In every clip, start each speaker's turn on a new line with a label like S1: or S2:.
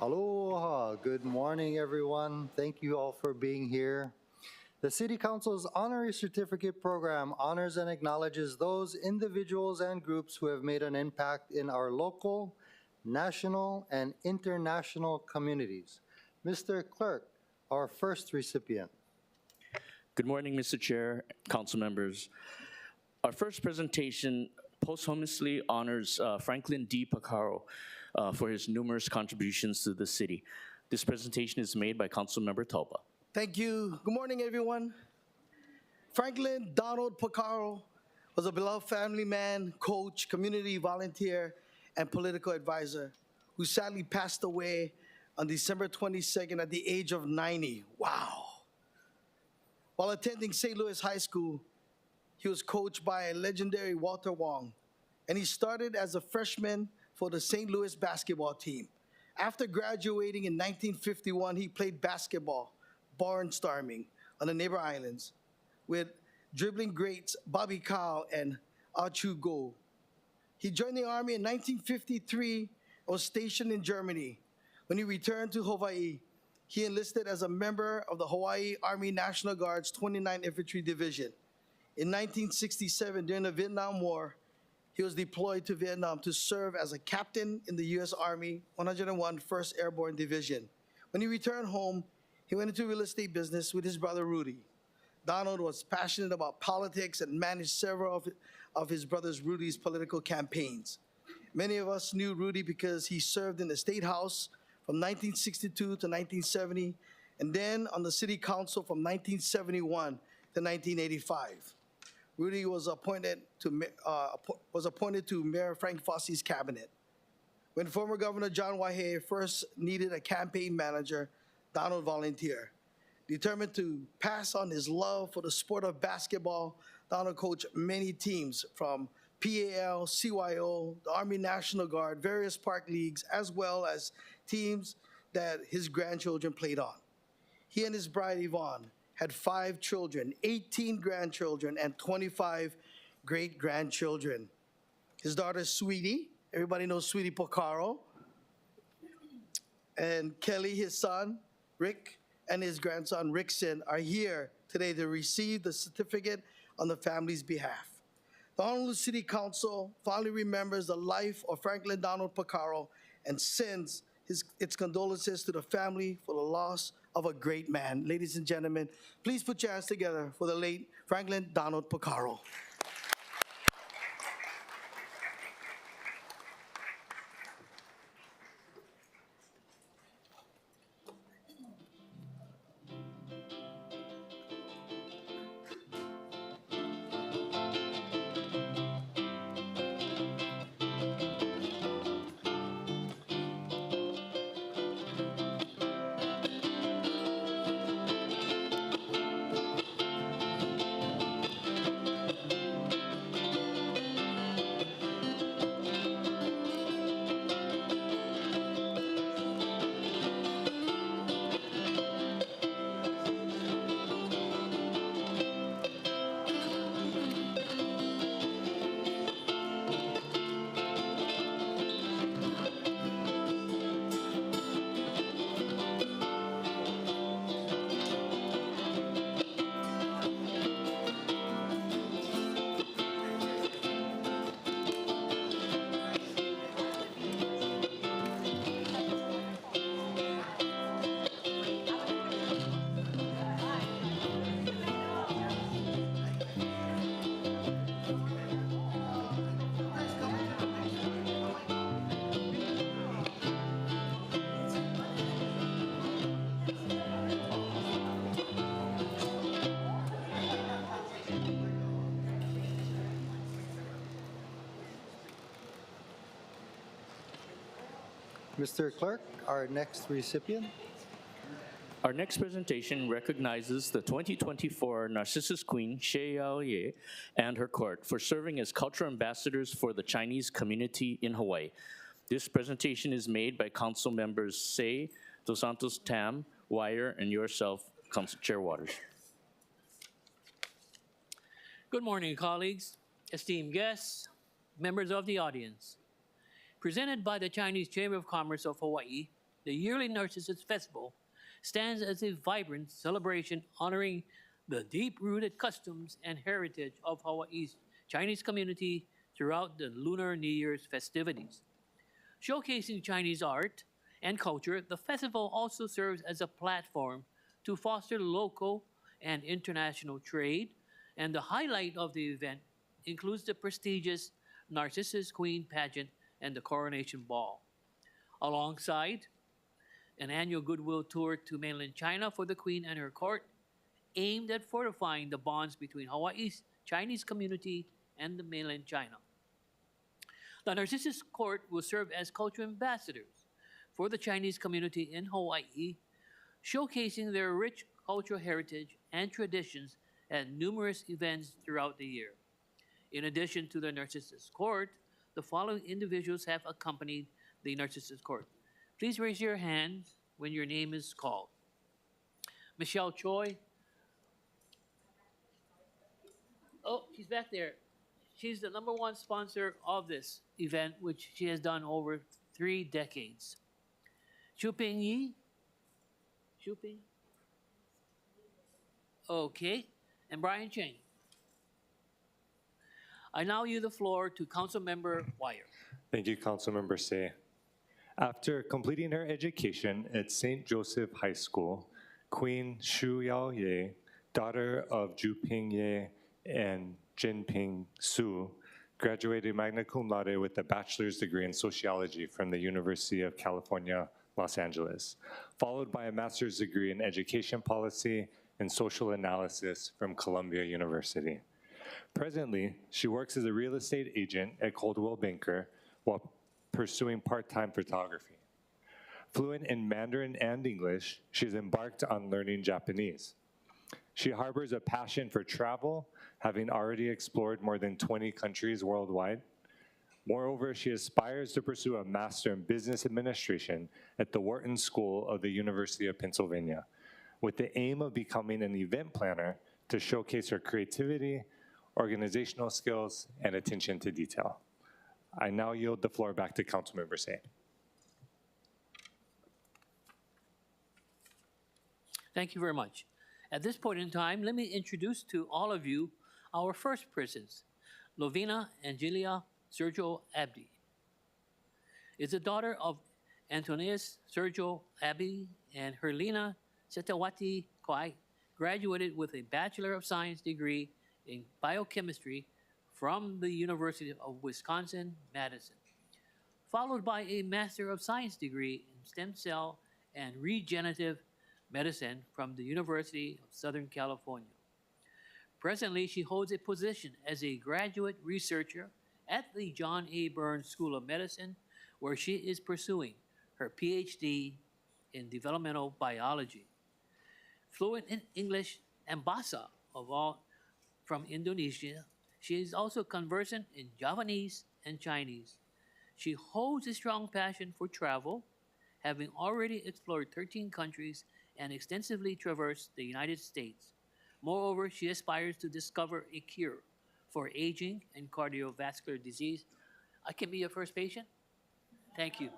S1: Aloha. Good morning, everyone. Thank you all for being here. The City Council's Honorary Certificate Program honors and acknowledges those individuals and groups who have made an impact in our local, national, and international communities. Mr. Clerk, our first recipient.
S2: Good morning, Mr. Chair, council members. Our first presentation posthumously honors Franklin D. Pacaro for his numerous contributions to the city. This presentation is made by Councilmember Topa.
S3: Thank you. Good morning, everyone. Franklin Donald Pacaro was a beloved family man, coach, community volunteer, and political advisor who sadly passed away on December 22nd at the age of 90. Wow. While attending St. Louis High School, he was coached by a legendary Walter Wong, and he started as a freshman for the St. Louis basketball team. After graduating in 1951, he played basketball, barnstorming on the neighbor islands with dribbling greats Bobby Cow and Achu Go. He joined the Army in 1953 and was stationed in Germany. When he returned to Hawaii, he enlisted as a member of the Hawaii Army National Guard's 29th Infantry Division. In 1967, during the Vietnam War, he was deployed to Vietnam to serve as a captain in the U.S. Army 101 1st Airborne Division. When he returned home, he went into real estate business with his brother Rudy. Donald was passionate about politics and managed several of his brother Rudy's political campaigns. Many of us knew Rudy because he served in the State House from 1962 to 1970, and then on the City Council from 1971 to 1985. Rudy was appointed to Mayor Frank Fosse's cabinet. When former Governor John Waihee first needed a campaign manager, Donald volunteered. Determined to pass on his love for the sport of basketball, Donald coached many teams from PAL, CYO, the Army National Guard, various park leagues, as well as teams that his grandchildren played on. He and his bride Yvonne had 5 children, 18 grandchildren, and 25 great-grandchildren. His daughter, Sweetie, everybody knows Sweetie Pacaro, and Kelly, his son, Rick, and his grandson, Rickson, are here today to receive the certificate on the family's behalf. The Honolulu City Council fondly remembers the life of Franklin Donald Pacaro and sends its condolences to the family for the loss of a great man. Ladies and gentlemen, please put your hands together for the late Franklin Donald Pacaro.
S1: Mr. Clerk, our next recipient.
S2: Our next presentation recognizes the 2024 Narcissus Queen, Xie Yaoye, and her court for serving as cultural ambassadors for the Chinese community in Hawaii. This presentation is made by Council members Say, Dos Santos Tam, Wire, and yourself, Council Chair Waters.
S4: Good morning, colleagues, esteemed guests, members of the audience. Presented by the Chinese Chamber of Commerce of Hawaii, the yearly Narcissus Festival stands as a vibrant celebration honoring the deep-rooted customs and heritage of Hawaii's Chinese community throughout the Lunar New Year's festivities. Showcasing Chinese art and culture, the festival also serves as a platform to foster local and international trade, and the highlight of the event includes the prestigious Narcissus Queen pageant and the coronation ball, alongside an annual goodwill tour to mainland China for the Queen and her court, aimed at fortifying the bonds between Hawaii's Chinese community and the mainland China. The Narcissus Court will serve as cultural ambassadors for the Chinese community in Hawaii, showcasing their rich cultural heritage and traditions at numerous events throughout the year. In addition to the Narcissus Court, the following individuals have accompanied the Narcissus Court. Please raise your hand when your name is called. Michelle Choi. Oh, she's back there. She's the #1 sponsor of this event, which she has done over 3 decades. Chuping Yi? Chuping? Okay. And Brian Cheng. I now yield the floor to Councilmember Wire.
S5: Thank you, Councilmember Say. After completing her education at St. Joseph High School, Queen Shu Yao Ye, daughter of Ju Ping Ye and Jin Ping Su, graduated magna cum laude with a bachelor's degree in sociology from the University of California, Los Angeles, followed by a master's degree in education policy and social analysis from Columbia University. Presently, she works as a real estate agent at Coldwell Banker while pursuing part-time photography. Fluent in Mandarin and English, she's embarked on learning Japanese. She harbors a passion for travel, having already explored more than 20 countries worldwide. Moreover, she aspires to pursue a Master in Business Administration at the Wharton School of the University of Pennsylvania, with the aim of becoming an event planner to showcase her creativity, organizational skills, and attention to detail. I now yield the floor back to Councilmember Say.
S4: Thank you very much. At this point in time, let me introduce to all of you our first persons. Lovina Angelia Sergio Abdi is the daughter of Antonius Sergio Abdi and Herlina Setawati Kwai, graduated with a Bachelor of Science degree in biochemistry from the University of Wisconsin-Madison, followed by a Master of Science degree in stem cell and regenerative medicine from the University of Southern California. Presently, she holds a position as a graduate researcher at the John A. Burns School of Medicine, where she is pursuing her PhD in developmental biology. Fluent in English and Bahasa from Indonesia, she is also conversant in Javanese and Chinese. She holds a strong passion for travel, having already explored 13 countries and extensively traversed the United States. Moreover, she aspires to discover a cure for aging and cardiovascular disease. I can be your first patient? Thank you.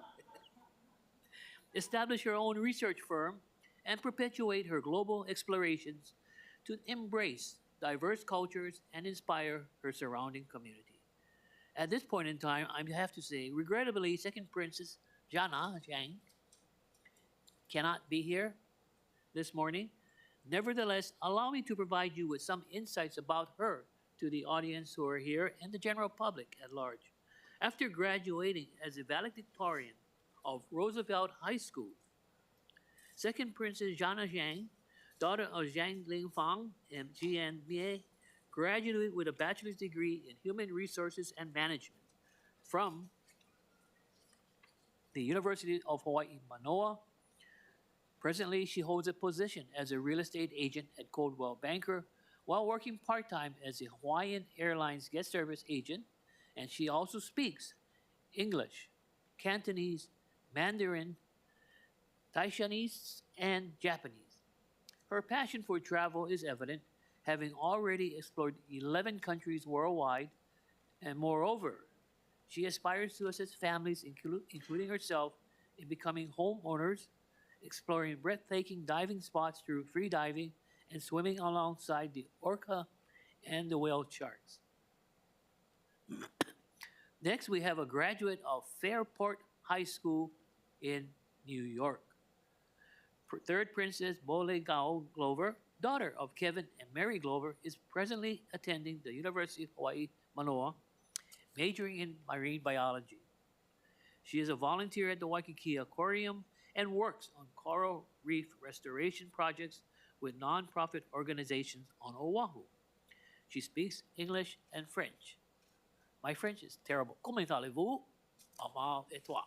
S4: Establish her own research firm and perpetuate her global explorations to embrace diverse cultures and inspire her surrounding community. At this point in time, I have to say, regrettably, Second Princess Jana Jiang cannot be here this morning. Nevertheless, allow me to provide you with some insights about her to the audience who are here and the general public at large. After graduating as a valedictorian of Roosevelt High School, Second Princess Jana Jiang, daughter of Zhang Lingfang and Jian Mie, graduated with a bachelor's degree in human resources and management from the University of Hawaii, Manoa. Presently, she holds a position as a real estate agent at Coldwell Banker while working part-time as a Hawaiian Airlines guest service agent, and she also speaks English, Cantonese, Mandarin, Taishanese, and Japanese. Her passion for travel is evident, having already explored 11 countries worldwide, and moreover, she aspires to assist families, including herself, in becoming homeowners, exploring breathtaking diving spots through free diving, and swimming alongside the orca and the whale sharks. Next, we have a graduate of Fairport High School in New York. Third Princess Bole Gao Glover, daughter of Kevin and Mary Glover, is presently attending the University of Hawaii, Manoa, majoring in marine biology. She is a volunteer at the Waikiki Aquarium and works on coral reef restoration projects with nonprofit organizations on Oahu. She speaks English and French. My French is terrible. Comment allez-vous? Amal et toi.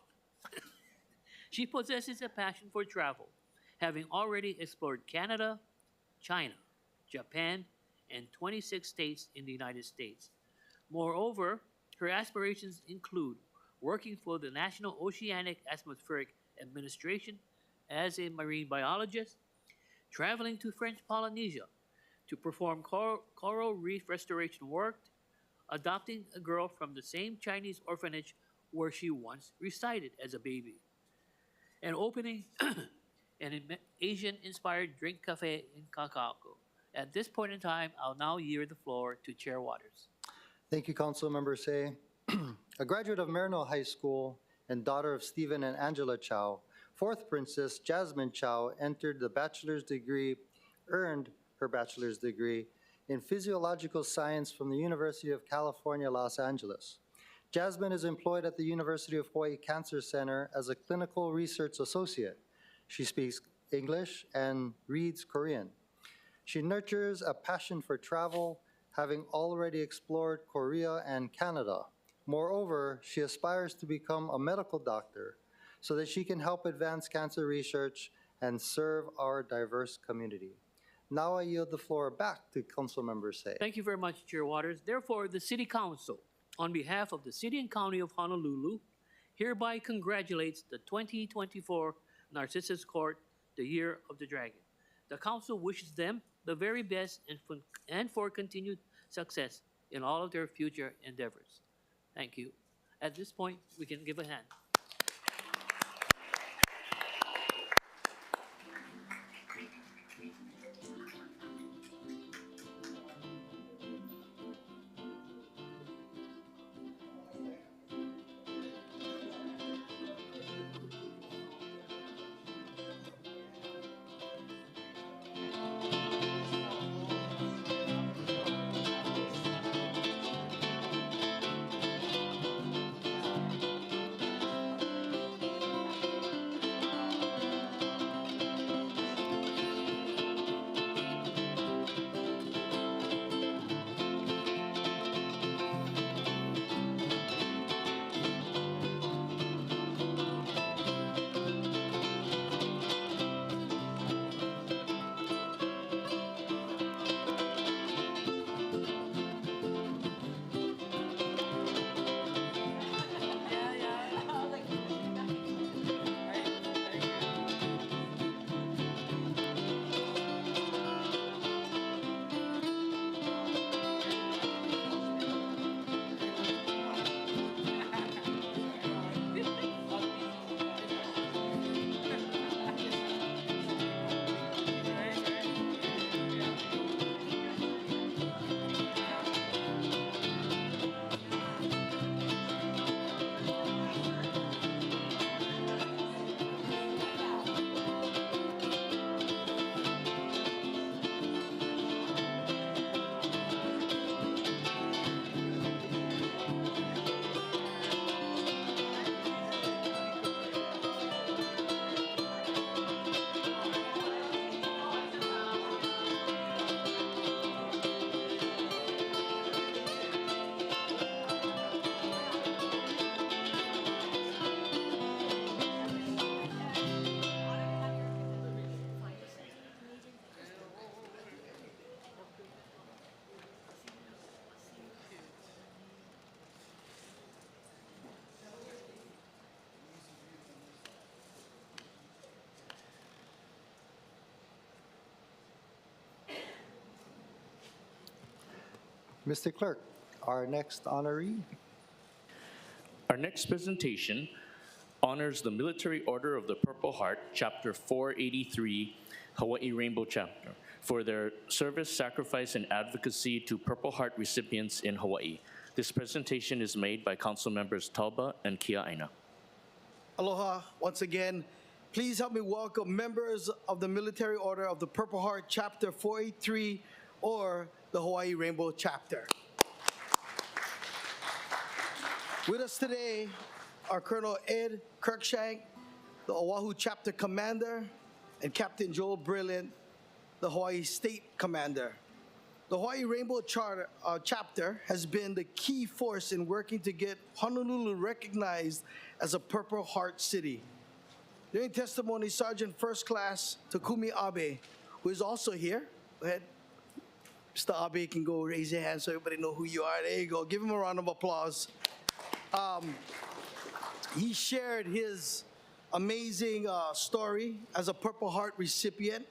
S4: She possesses a passion for travel, having already explored Canada, China, Japan, and 26 states in the United States. Moreover, her aspirations include working for the National Oceanic Atmospheric Administration as a marine biologist, traveling to French Polynesia to perform coral reef restoration work, adopting a girl from the same Chinese orphanage where she once resided as a baby, and opening an Asian-inspired drink cafe in Kaka'ako. At this point in time, I'll now yield the floor to Chair Waters.
S1: Thank you, Councilmember Say. A graduate of Marino High School and daughter of Stephen and Angela Chow, fourth Princess Jasmine Chow earned her bachelor's degree in physiological science from the University of California, Los Angeles. Jasmine is employed at the University of Hawaii Cancer Center as a clinical research associate. She speaks English and reads Korean. She nurtures a passion for travel, having already explored Korea and Canada. Moreover, she aspires to become a medical doctor so that she can help advance cancer research and serve our diverse community. Now I yield the floor back to Councilmember Say.
S4: Thank you very much, Chair Waters. Therefore, the City Council, on behalf of the City and County of Honolulu, hereby congratulates the 2024 Narcissus Court, the Year of the Dragon. The Council wishes them the very best and for continued success in all of their future endeavors. Thank you. At this point, we can give a hand.
S1: Mr. Clerk, our next honoree.
S2: Our next presentation, honors the Military Order of the Purple Heart, Chapter 483, Hawaii Rainbow Chapter, for their service, sacrifice, and advocacy to Purple Heart recipients in Hawaii. This presentation is made by Council Members Tauba and Kia'aina.
S3: Aloha once again. Please help me welcome members of the Military Order of the Purple Heart, Chapter 483, or the Hawaii Rainbow Chapter. With us today are Colonel Ed Kirkshank, the Oahu Chapter Commander, and Captain Joel Brilliant, the Hawaii State Commander. The Hawaii Rainbow Chapter has been the key force in working to get Honolulu recognized as a Purple Heart city. During testimony, Sergeant First Class Takumi Abe, who is also here, go ahead. Mr. Abe can go raise your hand so everybody know who you are. There you go. Give him a round of applause. He shared his amazing story as a Purple Heart recipient.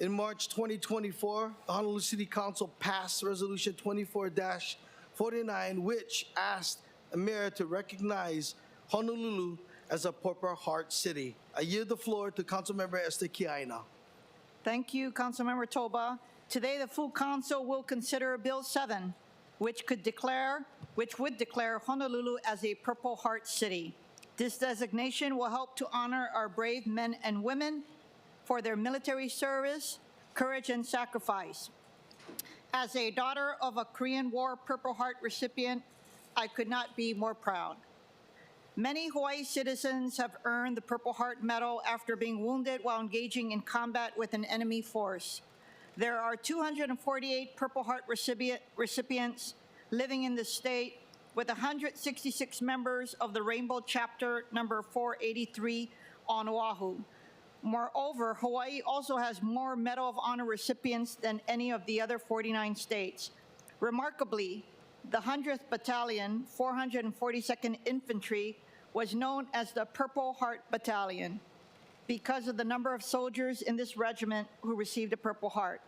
S3: In March 2024, the Honolulu City Council passed Resolution 24-49, which asked the mayor to recognize Honolulu as a Purple Heart city. I yield the floor to Councilmember Esther Kia'aina.
S6: Thank you, Councilmember Toba. Today, the full council will consider Bill 7, which would declare Honolulu as a Purple Heart city. This designation will help to honor our brave men and women for their military service, courage, and sacrifice. As a daughter of a Korean War Purple Heart recipient, I could not be more proud. Many Hawaii citizens have earned the Purple Heart Medal after being wounded while engaging in combat with an enemy force. There are 248 Purple Heart recipients living in the state, with 166 members of the Rainbow Chapter number 483 on Oahu. Moreover, Hawaii also has more Medal of Honor recipients than any of the other 49 states. Remarkably, the 100th Battalion, 442nd Infantry, was known as the Purple Heart Battalion because of the number of soldiers in this regiment who received a Purple Heart.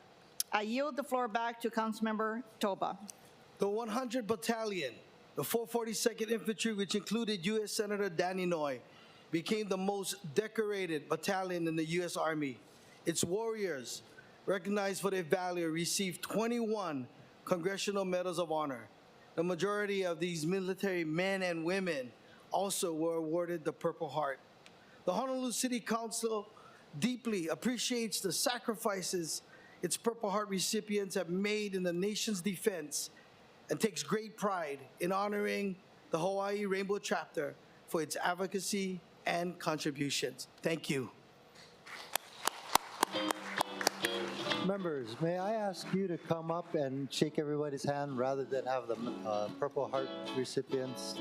S6: I yield the floor back to Councilmember Toba.
S3: The 100th Battalion, the 442nd Infantry, which included U.S. Senator Danny Noy, became the most decorated battalion in the U.S. Army. Its warriors, recognized for their valor, received 21 Congressional Medals of Honor. The majority of these military men and women also were awarded the Purple Heart. The Honolulu City Council deeply appreciates the sacrifices its Purple Heart recipients have made in the nation's defense and takes great pride in honoring the Hawaii Rainbow Chapter for its advocacy and contributions. Thank you.
S1: Members, may I ask you to come up and shake everybody's hand rather than have the Purple Heart recipients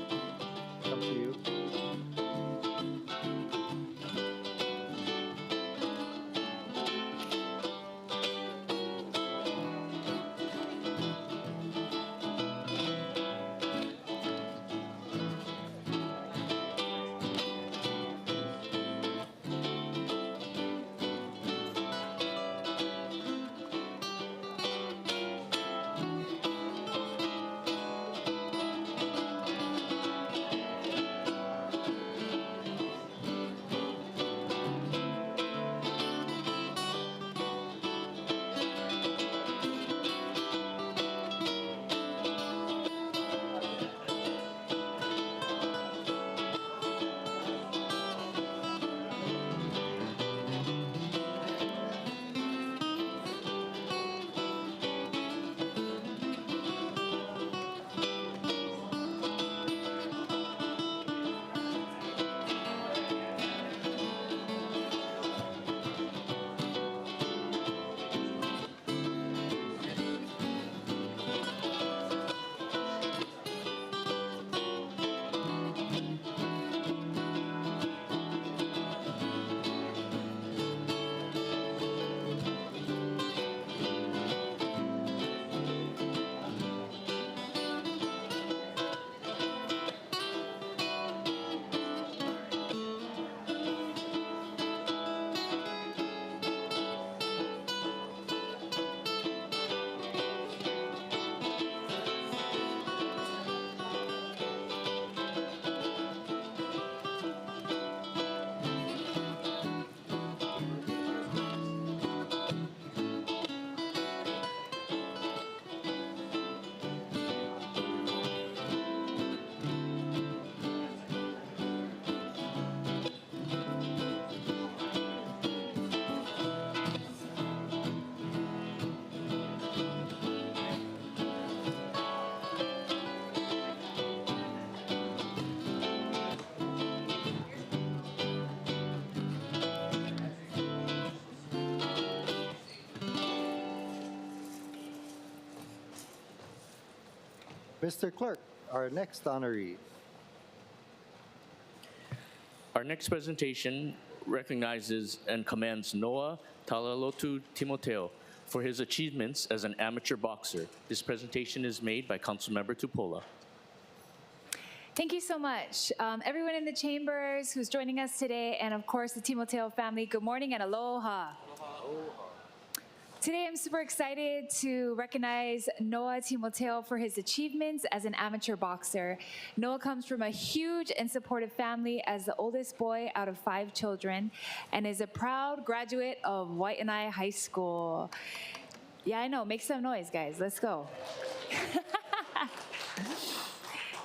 S1: come to you? Mr. Clerk, our next honoree.
S2: Our next presentation recognizes and commends Noah Talalotu Timoteo for his achievements as an amateur boxer. This presentation is made by Councilmember Tupola.
S7: Thank you so much. Everyone in the chambers who's joining us today, and of course the Timoteo family, good morning and aloha. Today I'm super excited to recognize Noah Timoteo for his achievements as an amateur boxer. Noah comes from a huge and supportive family as the oldest boy out of 5 children and is a proud graduate of Waianae High School. Yeah, I know, make some noise guys, let's go.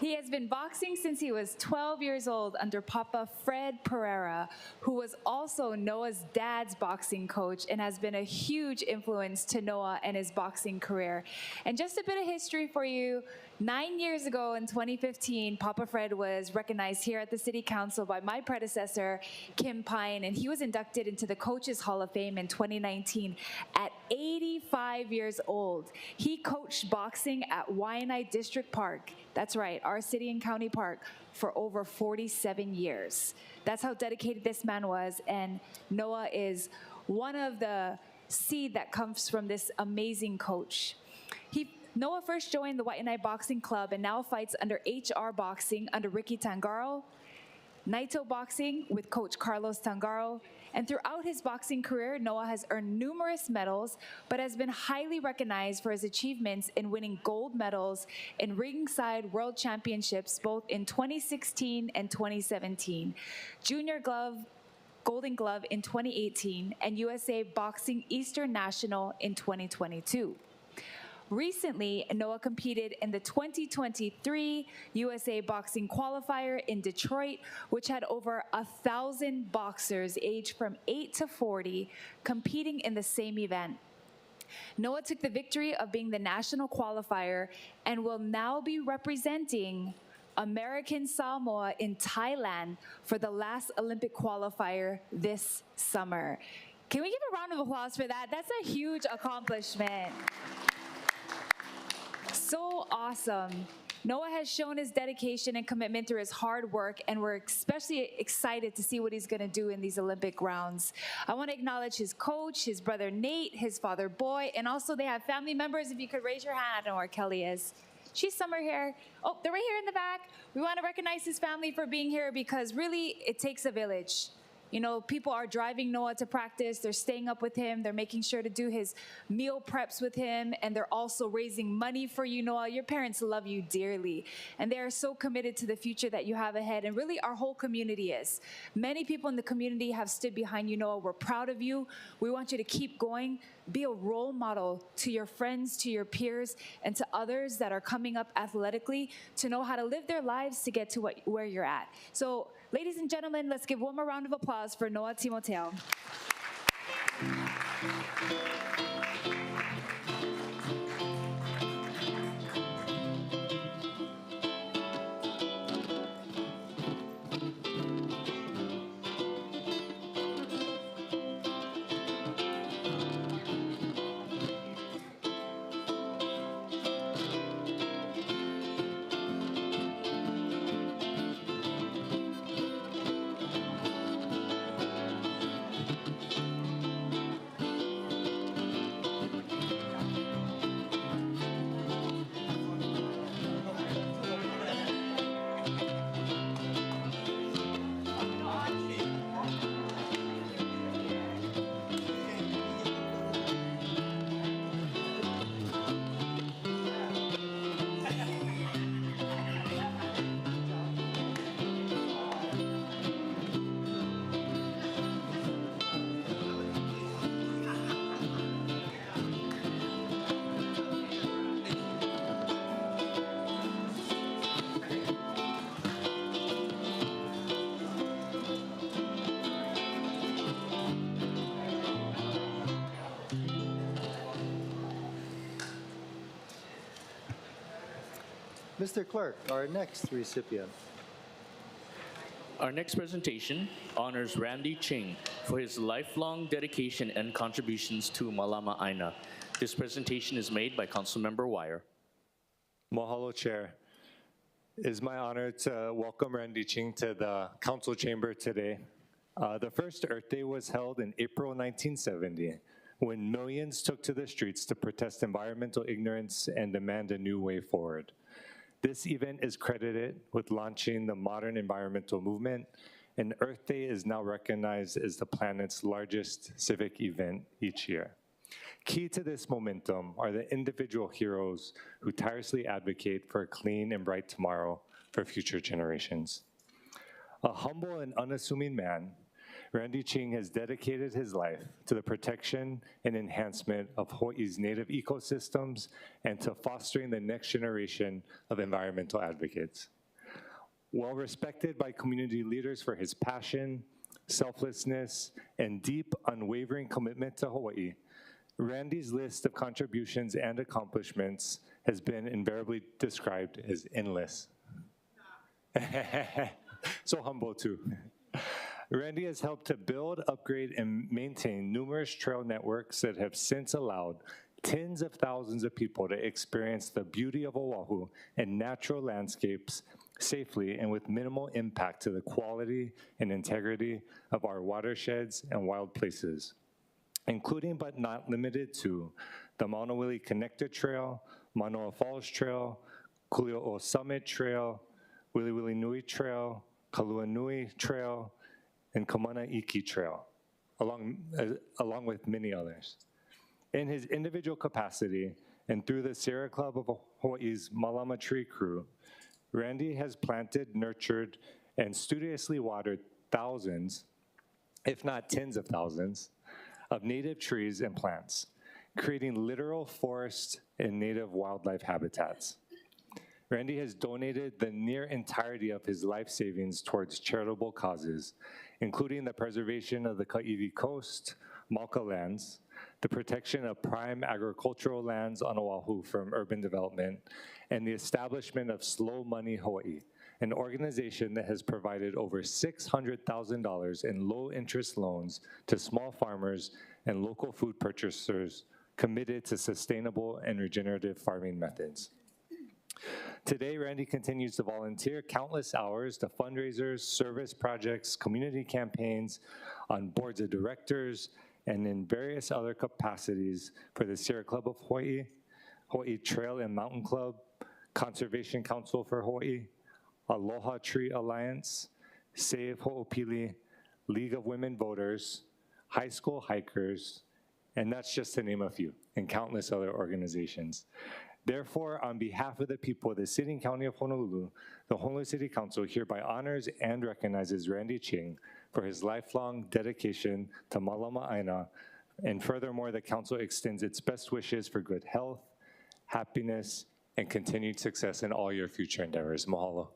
S7: He has been boxing since he was 12 years old under Papa Fred Pereira, who was also Noah's dad's boxing coach and has been a huge influence to Noah and his boxing career. And just a bit of history for you. 9 years ago in 2015, Papa Fred was recognized here at the City Council by my predecessor, Kim Pine, and he was inducted into the Coaches Hall of Fame in 2019 at 85 years old. He coached boxing at Waianae District Park. That's right, our city and county park, for over 47 years. That's how dedicated this man was, and Noah is one of the seed that comes from this amazing coach. Noah first joined the Waianae Boxing Club and now fights under HR Boxing under Ricky Tangaro, Naito Boxing with Coach Carlos Tangaro, and throughout his boxing career, Noah has earned numerous medals, but has been highly recognized for his achievements in winning gold medals in ringside world championships both in 2016 and 2017, Junior Golden Glove in 2018, and USA Boxing Eastern National in 2022. Recently, Noah competed in the 2023 USA Boxing Qualifier in Detroit, which had over 1,000 boxers aged from 8 to 40 competing in the same event. Noah took the victory of being the national qualifier and will now be representing American Samoa in Thailand for the last Olympic qualifier this summer. Can we give a round of applause for that? That's a huge accomplishment. So awesome. Noah has shown his dedication and commitment through his hard work, and we're especially excited to see what he's going to do in these Olympic rounds. I want to acknowledge his coach, his brother Nate, his father Boy, and also they have family members. If you could raise your hand, I don't know where Kelly is. She's somewhere here. Oh, they're right here in the back. We want to recognize his family for being here because really it takes a village. You know, people are driving Noah to practice. They're staying up with him. They're making sure to do his meal preps with him. And they're also raising money for you, Noah. Your parents love you dearly. And they are so committed to the future that you have ahead. And really, our whole community is. Many people in the community have stood behind you, Noah. We're proud of you. We want you to keep going. Be a role model to your friends, to your peers, and to others that are coming up athletically to know how to live their lives to get to where you're at. So, ladies and gentlemen, let's give one more round of applause for Noah Timoteo.
S1: Mr. Clerk, our next recipient.
S2: Our next presentation honors Randy Ching for his lifelong dedication and contributions to Malama Aina. This presentation is made by Councilmember Wire.
S5: Mahalo, Chair. It is my honor to welcome Randy Ching to the council chamber today. The first Earth Day was held in April 1970, when millions took to the streets to protest environmental ignorance and demand a new way forward. This event is credited with launching the modern environmental movement, and Earth Day is now recognized as the planet's largest civic event each year. Key to this momentum are the individual heroes who tirelessly advocate for a clean and bright tomorrow for future generations. A humble and unassuming man, Randy Ching has dedicated his life to the protection and enhancement of Hawaii's native ecosystems and to fostering the next generation of environmental advocates. Well respected by community leaders for his passion, selflessness, and deep, unwavering commitment to Hawaii, Randy's list of contributions and accomplishments has been invariably described as endless. So humble too. Randy has helped to build, upgrade, and maintain numerous trail networks that have since allowed tens of thousands of people to experience the beauty of Oahu and natural landscapes safely and with minimal impact to the quality and integrity of our watersheds and wild places, including but not limited to the Maunawili Connector Trail, Manoa Falls Trail, Kuli'o Summit Trail, Wiliwili Nui Trail, Kalua Nui Trail, and Kamana Iki Trail, along with many others. In his individual capacity and through the Sierra Club of Hawaii's Malama Tree Crew, Randy has planted, nurtured, and studiously watered thousands, if not tens of thousands, of native trees and plants, creating literal forest and native wildlife habitats. Randy has donated the near entirety of his life savings towards charitable causes, including the preservation of the Ka'ivi Coast, Malka lands, the protection of prime agricultural lands on Oahu from urban development, and the establishment of Slow Money Hawaii, an organization that has provided over $600,000 in low-interest loans to small farmers and local food purchasers committed to sustainable and regenerative farming methods. Today, Randy continues to volunteer countless hours to fundraisers, service projects, community campaigns, on boards of directors, and in various other capacities for the Sierra Club of Hawaii, Hawaii Trail and Mountain Club, Conservation Council for Hawaii, Aloha Tree Alliance, Save Ho'opili, League of Women Voters, High School Hikers, and that's just to name a few, and countless other organizations. Therefore, on behalf of the people of the City and County of Honolulu, the Honolulu City Council hereby honors and recognizes Randy Ching for his lifelong dedication to Malama Aina, and furthermore, the council extends its best wishes for good health, happiness, and continued success in all your future endeavors. Mahalo.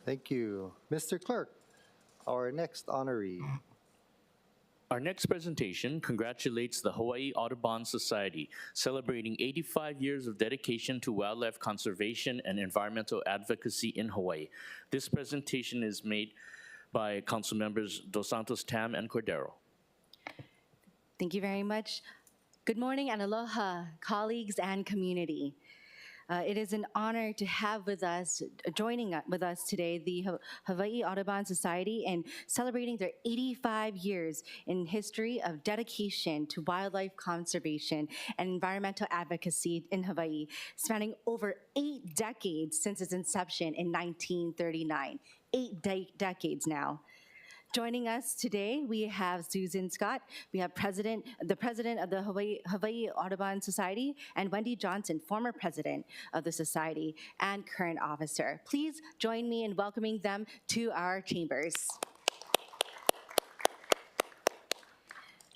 S1: Thank you. Mr. Clerk, our next honoree.
S2: Our next presentation congratulates the Hawaii Audubon Society, celebrating 85 years of dedication to wildlife conservation and environmental advocacy in Hawaii. This presentation is made by Council Members Dos Santos, Tam, and Cordero.
S8: Thank you very much. Good morning and aloha, colleagues and community. It is an honor to have with us, joining with us today, the Hawaii Audubon Society and celebrating their 85 years in history of dedication to wildlife conservation and environmental advocacy in Hawaii, spanning over 8 decades since its inception in 1939. 8 decades now. Joining us today, we have Susan Scott. We have the president of the Hawaii Audubon Society, and Wendy Johnson, former president of the society and current officer. Please join me in welcoming them to our chambers.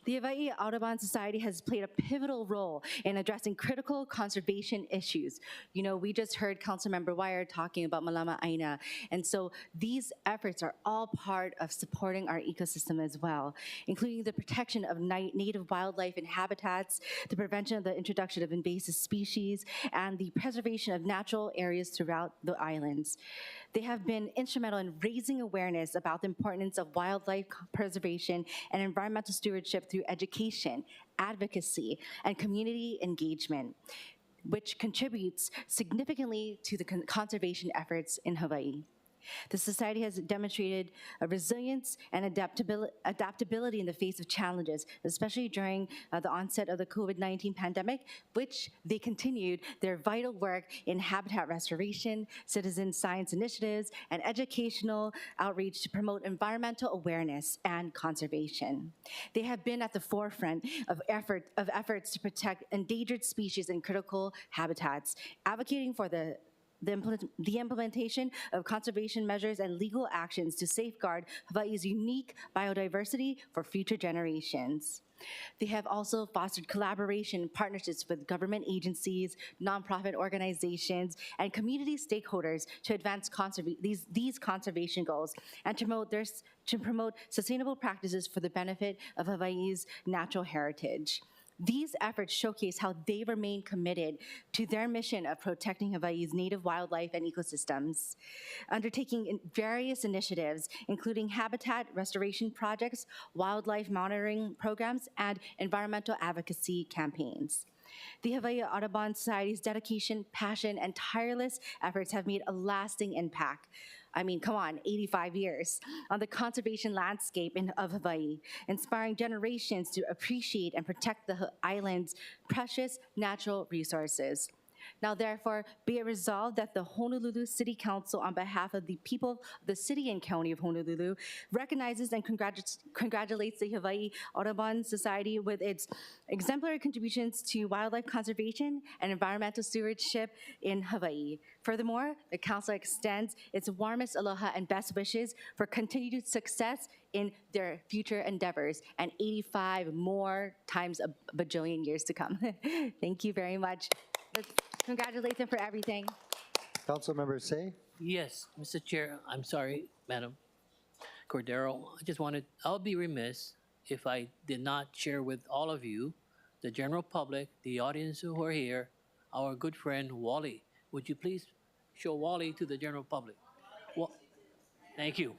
S8: The Hawaii Audubon Society has played a pivotal role in addressing critical conservation issues. You know, we just heard Councilmember Wire talking about Malama Aina, and so these efforts are all part of supporting our ecosystem as well, including the protection of native wildlife and habitats, the prevention of the introduction of invasive species, and the preservation of natural areas throughout the islands. They have been instrumental in raising awareness about the importance of wildlife preservation and environmental stewardship through education, advocacy, and community engagement, which contributes significantly to the conservation efforts in Hawaii. The Society has demonstrated a resilience and adaptability in the face of challenges, especially during the onset of the COVID-19 pandemic, which they continued their vital work in habitat restoration, citizen science initiatives, and educational outreach to promote environmental awareness and conservation. They have been at the forefront of efforts to protect endangered species and critical habitats, advocating for the implementation of conservation measures and legal actions to safeguard Hawaii's unique biodiversity for future generations. They have also fostered collaboration and partnerships with government agencies, nonprofit organizations, and community stakeholders to advance these conservation goals and to promote sustainable practices for the benefit of Hawaii's natural heritage. These efforts showcase how they remain committed to their mission of protecting Hawaii's native wildlife and ecosystems, undertaking various initiatives, including habitat restoration projects, wildlife monitoring programs, and environmental advocacy campaigns. The Hawaii Audubon Society's dedication, passion, and tireless efforts have made a lasting impact. I mean, come on, 85 years on the conservation landscape of Hawaii, inspiring generations to appreciate and protect the island's precious natural resources. Now, therefore, be it resolved that the Honolulu City Council, on behalf of the people of the city and county of Honolulu, recognizes and congratulates the Hawaii Audubon Society with its exemplary contributions to wildlife conservation and environmental stewardship in Hawaii. Furthermore, the council extends its warmest aloha and best wishes for continued success in their future endeavors and 85 more times a bajillion years to come. Thank you very much. Let's congratulate them for everything.
S1: Councilmember Say.
S4: Yes, Mr. Chair, I'm sorry, Madam Cordero. I'll be remiss if I did not share with all of you, the general public, the audience who are here, our good friend Wally. Would you please show Wally to the general public? Thank you.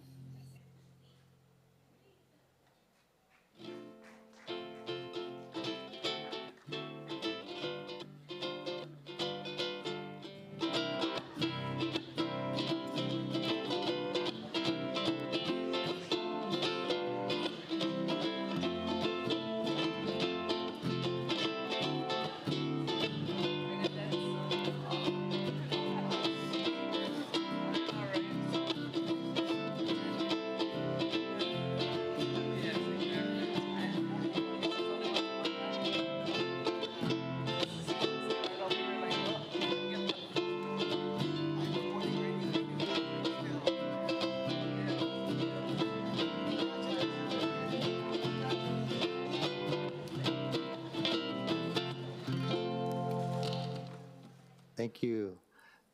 S1: Thank you.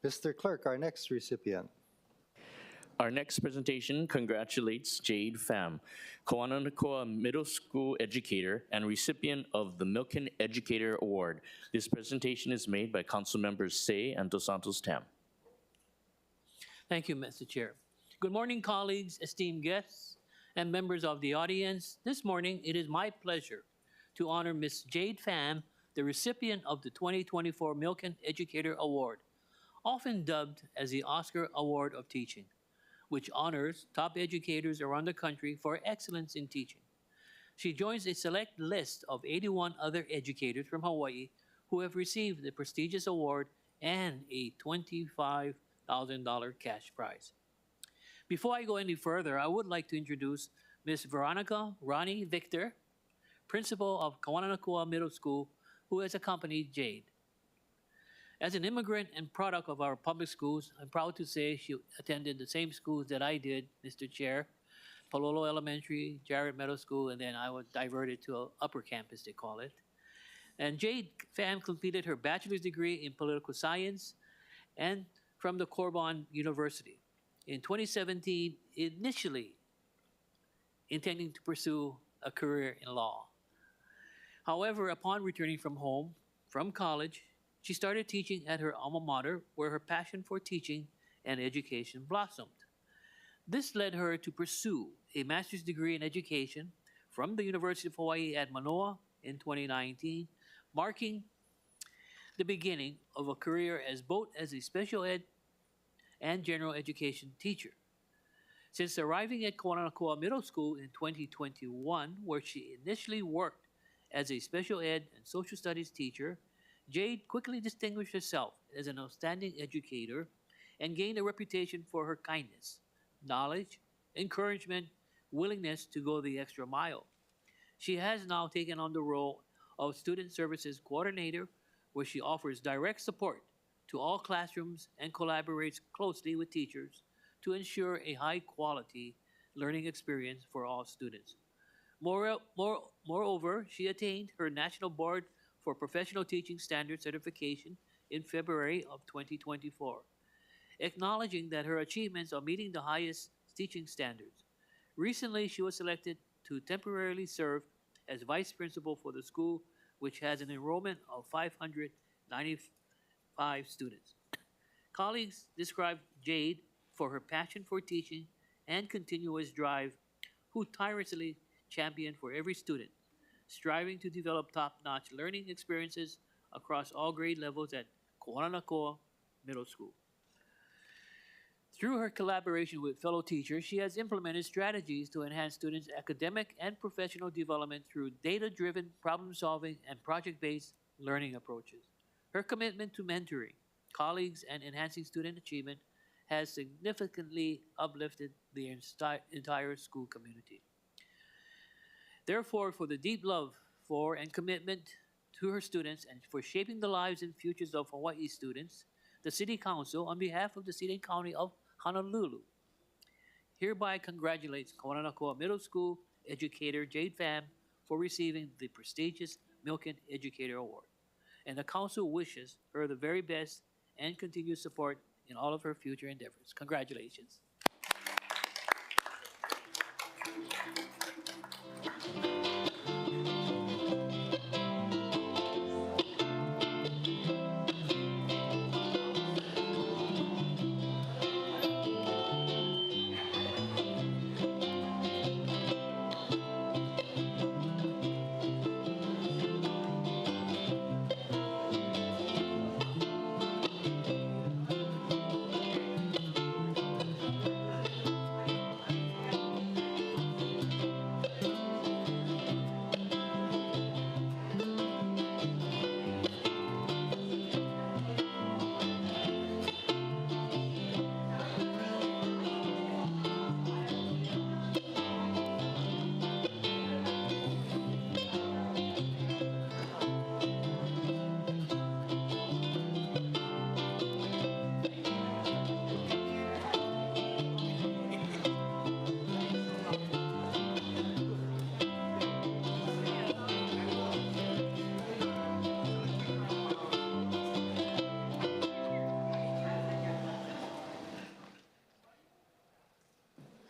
S1: Mr. Clerk, our next recipient.
S2: Our next presentation congratulates Jade Pham, Kawananakoa Middle School educator and recipient of the Milken Educator Award. This presentation is made by Council Members Say and Dos Santos Tam.
S4: Thank you, Mr. Chair. Good morning, colleagues, esteemed guests, and members of the audience. This morning, it is my pleasure to honor Ms. Jade Pham, the recipient of the 2024 Milken Educator Award, often dubbed as the Oscar Award of Teaching, which honors top educators around the country for excellence in teaching. She joins a select list of 81 other educators from Hawaii who have received the prestigious award and a $25,000 cash prize. Before I go any further, I would like to introduce Ms. Veronica Ronnie Victor, principal of Kawananakua Middle School, who has accompanied Jade. As an immigrant and product of our public schools, I'm proud to say she attended the same schools that I did, Mr. Chair, Palolo Elementary, Jarrett Middle School, and then I was diverted to an upper campus, they call it. And Jade Pham completed her bachelor's degree in political science and from the Sorbonne University. In 2017, initially intending to pursue a career in law. However, upon returning from college, she started teaching at her alma mater, where her passion for teaching and education blossomed. This led her to pursue a master's degree in education from the University of Hawaii at Manoa in 2019, marking the beginning of a career as both as a special ed and general education teacher. Since arriving at Kawananakua Middle School in 2021, where she initially worked as a special ed and social studies teacher, Jade quickly distinguished herself as an outstanding educator and gained a reputation for her kindness, knowledge, encouragement, willingness to go the extra mile. She has now taken on the role of Student Services Coordinator, where she offers direct support to all classrooms and collaborates closely with teachers to ensure a high-quality learning experience for all students. Moreover, she attained her National Board for Professional Teaching Standards certification in February of 2024, acknowledging that her achievements are meeting the highest teaching standards. Recently, she was selected to temporarily serve as vice principal for the school, which has an enrollment of 595 students. Colleagues described Jade for her passion for teaching and continuous drive, who tirelessly championed for every student, striving to develop top-notch learning experiences across all grade levels at Kawananakua Middle School. Through her collaboration with fellow teachers, she has implemented strategies to enhance students' academic and professional development through data-driven problem-solving and project-based learning approaches. Her commitment to mentoring colleagues and enhancing student achievement has significantly uplifted the entire school community. Therefore, for the deep love for and commitment to her students and for shaping the lives and futures of Hawaii students, the City Council, on behalf of the City and County of Honolulu, hereby congratulates Kawananakua Middle School educator Jade Pham for receiving the prestigious Milken Educator Award. And the Council wishes her the very best and continued support in all of her future endeavors. Congratulations.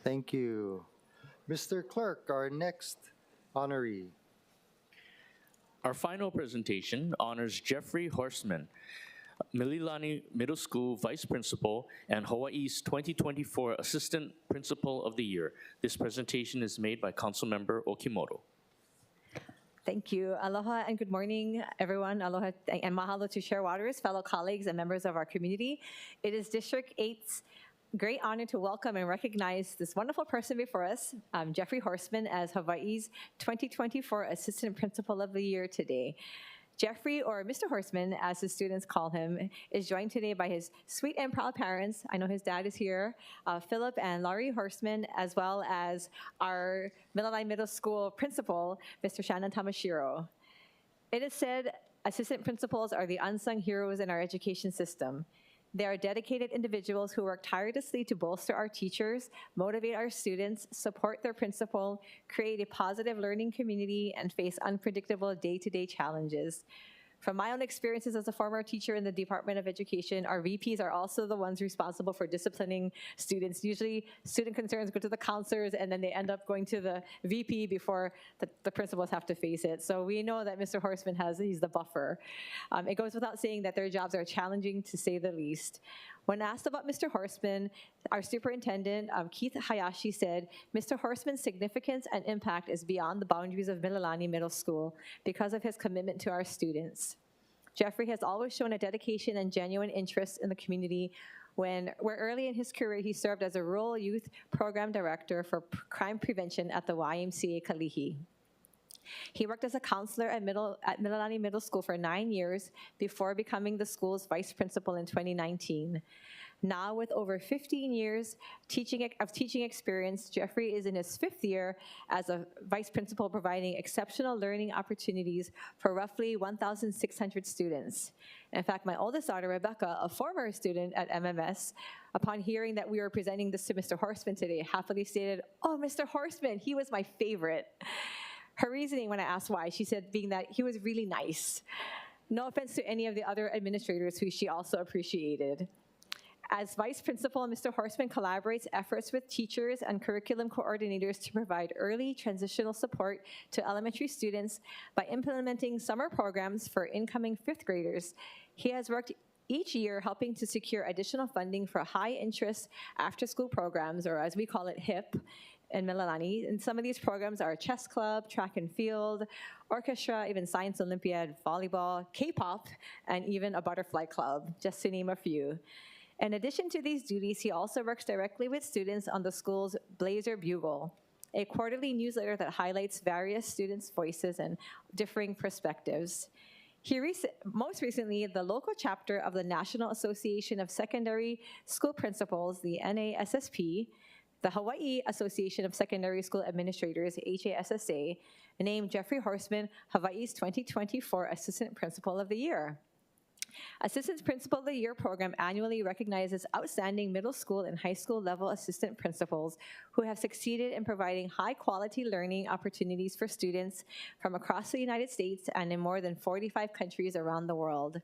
S1: Thank you. Mr. Clerk, our next honoree.
S2: Our final presentation honors Jeffrey Horstman, Mililani Middle School Vice Principal and Hawaii's 2024 Assistant Principal of the Year. This presentation is made by Councilmember Okimoto.
S9: Thank you. Aloha and good morning, everyone. Aloha and mahalo to Share Waters, fellow colleagues and members of our community. It is District 8's great honor to welcome and recognize this wonderful person before us, Jeffrey Horstman, as Hawaii's 2024 Assistant Principal of the Year today. Jeffrey, or Mr. Horseman, as his students call him, is joined today by his sweet and proud parents. I know his dad is here, Philip and Laurie Horseman, as well as our Mililani Middle School principal, Mr. Shannon Tamashiro. It is said assistant principals are the unsung heroes in our education system. They are dedicated individuals who work tirelessly to bolster our teachers, motivate our students, support their principal, create a positive learning community, and face unpredictable day-to-day challenges. From my own experiences as a former teacher in the Department of Education, our VPs are also the ones responsible for disciplining students. Usually, student concerns go to the counselors, and then they end up going to the VP before the principals have to face it. So we know that Mr. Horseman he's the buffer. It goes without saying that their jobs are challenging, to say the least. When asked about Mr. Horseman, our superintendent, Keith Hayashi, said, Mr. Horseman's significance and impact is beyond the boundaries of Mililani Middle School because of his commitment to our students. Jeffrey has always shown a dedication and genuine interest in the community where early in his career he served as a rural youth program director for crime prevention at the YMCA Kalihi. He worked as a counselor at Mililani Middle School for 9 years before becoming the school's vice principal in 2019. Now, with over 15 years of teaching experience, Jeffrey is in his 5th year as a vice principal, providing exceptional learning opportunities for roughly 1,600 students. In fact, my oldest daughter, Rebecca, a former student at MMS, upon hearing that we were presenting this to Mr. Horseman today, happily stated, "Oh, Mr. Horseman, he was my favorite." Her reasoning when I asked why, she said being that he was really nice. No offense to any of the other administrators who she also appreciated. As vice principal, Mr. Horseman collaborates efforts with teachers and curriculum coordinators to provide early transitional support to elementary students by implementing summer programs for incoming 5th graders. He has worked each year helping to secure additional funding for high-interest after-school programs, or as we call it, HIP, in Mililani. And some of these programs are chess club, track and field, orchestra, even science olympiad, volleyball, K-pop, and even a butterfly club, just to name a few. In addition to these duties, he also works directly with students on the school's Blazer Bugle, a quarterly newsletter that highlights various students' voices and differing perspectives. Most recently, the local chapter of the National Association of Secondary School Principals, the NASSP, the Hawaii Association of Secondary School Administrators, HASSA, named Jeffrey Horseman Hawaii's 2024 Assistant Principal of the Year. Assistant Principal of the Year program annually recognizes outstanding middle school and high school level assistant principals who have succeeded in providing high-quality learning opportunities for students from across the United States and in more than 45 countries around the world.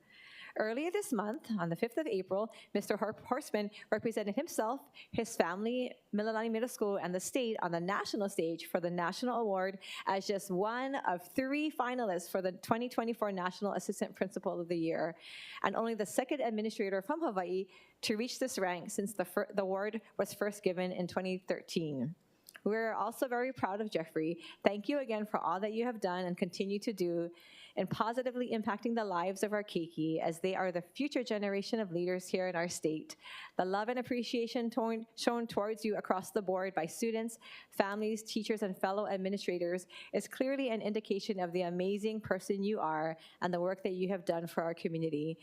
S9: Earlier this month, on the 5th of April, Mr. Horseman represented himself, his family, Mililani Middle School, and the state on the national stage for the national award as just one of 3 finalists for the 2024 National Assistant Principal of the Year, and only the 2nd administrator from Hawaii to reach this rank since the award was first given in 2013. We're also very proud of Jeffrey. Thank you again for all that you have done and continue to do in positively impacting the lives of our keiki, as they are the future generation of leaders here in our state. The love and appreciation shown towards you across the board by students, families, teachers, and fellow administrators is clearly an indication of the amazing person you are and the work that you have done for our community.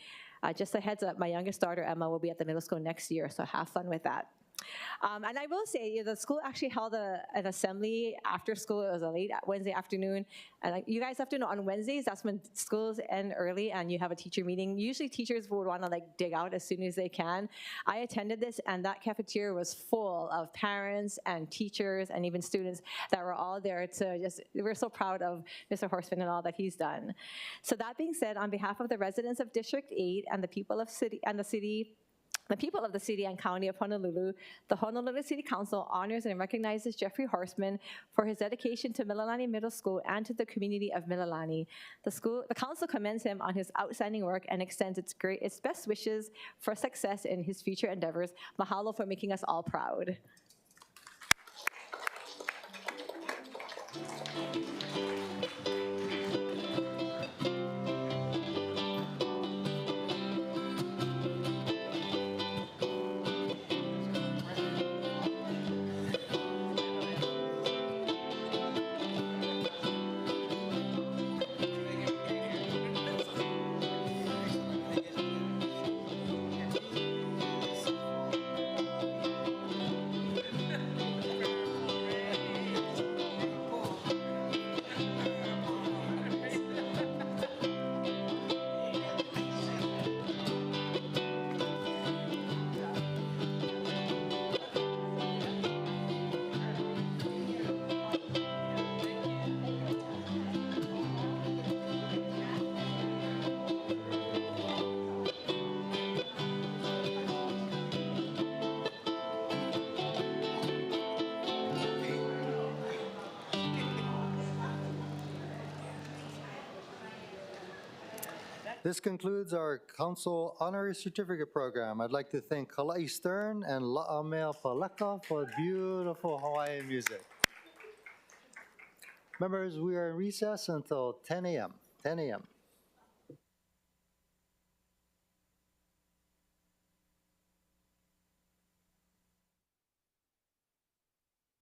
S9: Just a heads up, my youngest daughter, Emma, will be at the middle school next year, so have fun with that. And I will say, the school actually held an assembly after school. It was a late Wednesday afternoon. And you guys have to know, on Wednesdays, that's when schools end early and you have a teacher meeting. Usually teachers would want to dig out as soon as they can. I attended this, and that cafeteria was full of parents and teachers and even students that were all there we're so proud of Mr. Horseman and all that he's done. So that being said, on behalf of the residents of District 8 and the people of the people of the city and county of Honolulu, the Honolulu City Council honors and recognizes Jeffrey Horseman for his dedication to Mililani Middle School and to the community of Mililani. The council commends him on his outstanding work and extends its best wishes for success in his future endeavors. Mahalo for making us all proud.
S1: This concludes our Council Honorary Certificate Program. I'd like to thank Kalai Stern and La'amea Palaka for beautiful Hawaiian music. Members, we are in recess until 10 a.m. 10 a.m.